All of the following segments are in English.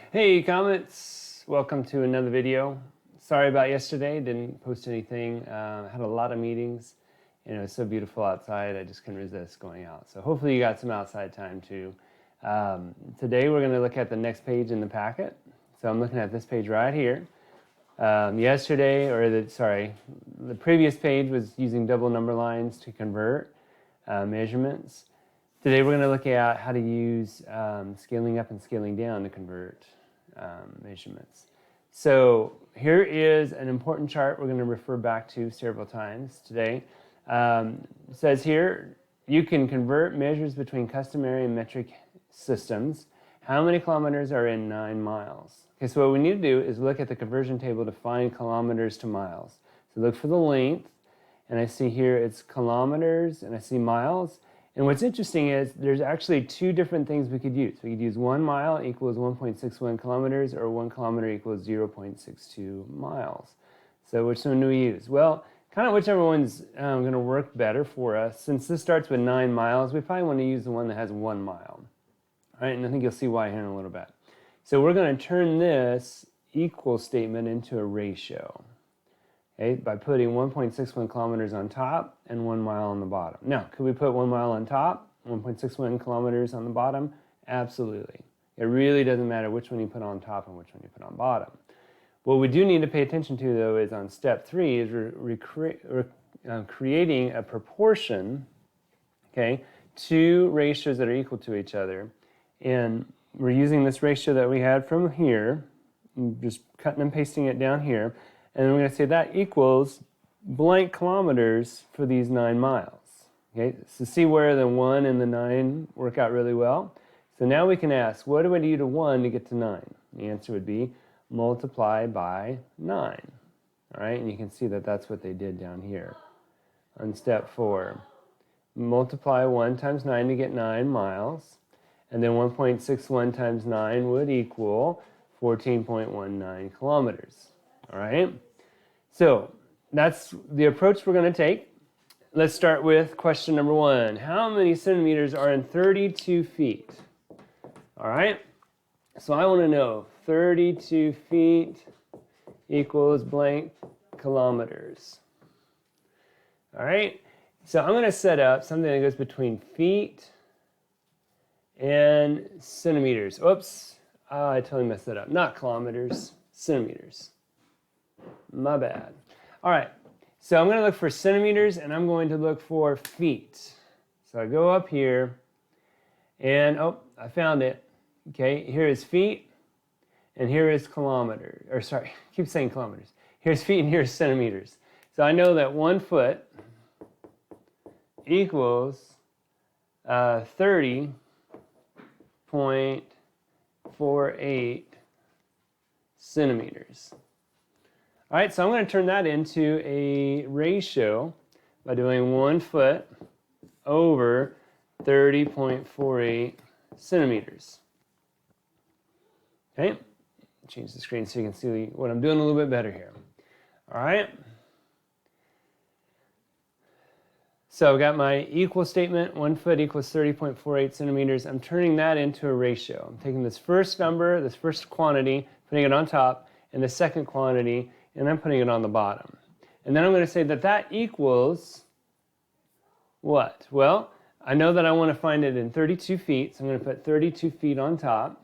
Hey Comets, welcome to another video. Sorry about yesterday, didn't post anything. Had a lot of meetings and it was so beautiful outside I just couldn't resist going out. So hopefully you got some outside time too. Today we're going to look at the next page in the packet. So I'm looking at this page right here. The previous page was using double number lines to convert measurements. Today we're going to look at how to use scaling up and scaling down to convert measurements. So here is an important chart we're going to refer back to several times today. It says here, you can convert measures between customary and metric systems. How many kilometers are in 9 miles? Okay, so what we need to do is look at the conversion table to find kilometers to miles. So look for the length, and I see here it's kilometers, and I see miles. And what's interesting is there's actually two different things we could use. We could use 1 mile equals 1.61 kilometers, or 1 kilometer equals 0.62 miles. So which one do we use? Well, kind of whichever one's going to work better for us. Since this starts with 9 miles, we probably want to use the one that has 1 mile. All right, and I think you'll see why here in a little bit. So we're going to turn this equal statement into a ratio. Okay, by putting 1.61 kilometers on top and 1 mile on the bottom. Now, could we put 1 mile on top, 1.61 kilometers on the bottom? Absolutely. It really doesn't matter which one you put on top and which one you put on bottom. What we do need to pay attention to, though, is on step 3 is creating a proportion, okay, two ratios that are equal to each other. And we're using this ratio that we had from here, just cutting and pasting it down here. And we're going to say that equals blank kilometers for these 9 miles. Okay, so see where the 1 and the 9 work out really well? So now we can ask, what do I do to 1 to get to 9? The answer would be multiply by 9. All right, and you can see that that's what they did down here on step 4. Multiply 1 times 9 to get 9 miles. And then 1.61 times 9 would equal 14.19 kilometers. All right? So that's the approach we're going to take. Let's start with question number 1. How many centimeters are in 32 feet? All right? So I want to know 32 feet equals blank kilometers. All right? So I'm going to set up something that goes between feet and centimeters. Oops, I totally messed that up. Not kilometers, centimeters. My bad. All right, so I'm going to look for centimeters and I'm going to look for feet. So I go up here and, I found it. Okay, here is feet and here is kilometers. Or sorry, I keep saying kilometers. Here's feet and here's centimeters. So I know that 1 foot equals 30.48 centimeters. All right, so I'm going to turn that into a ratio by doing 1 foot over 30.48 centimeters. Okay, change the screen so you can see what I'm doing a little bit better here. All right. So I've got my equal statement, 1 foot equals 30.48 centimeters. I'm turning that into a ratio. I'm taking this first number, this first quantity, putting it on top, and the second quantity, and I'm putting it on the bottom. And then I'm going to say that that equals what? Well, I know that I want to find it in 32 feet, so I'm going to put 32 feet on top.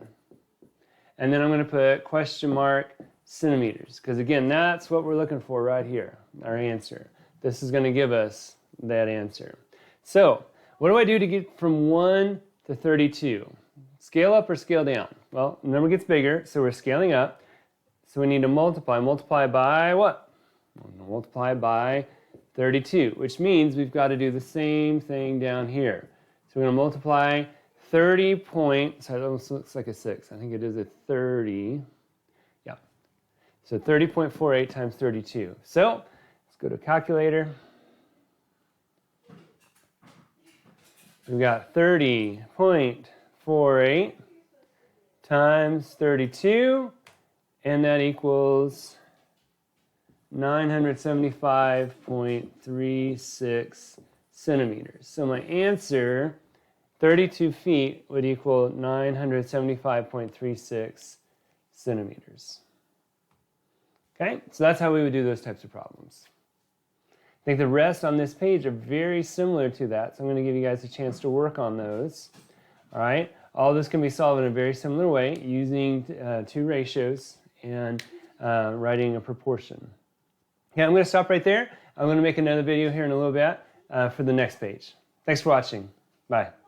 And then I'm going to put question mark centimeters, because again, that's what we're looking for right here, our answer. This is going to give us that answer. So, what do I do to get from 1 to 32? Scale up or scale down? Well, the number gets bigger, so we're scaling up. So we need to multiply. Multiply by what? Multiply by 32, which means we've got to do the same thing down here. So we're going to multiply 30 point, sorry, that almost looks like a 6. I think it is a 30. Yeah. So 30.48 times 32. So let's go to a calculator. We've got 30.48 times 32, and that equals 975.36 centimeters. So my answer, 32 feet, would equal 975.36 centimeters. Okay, so that's how we would do those types of problems. I think the rest on this page are very similar to that, so I'm going to give you guys a chance to work on those. All right, all this can be solved in a very similar way using two ratios and writing a proportion. Okay, I'm going to stop right there. I'm going to make another video here in a little bit for the next page. Thanks for watching. Bye.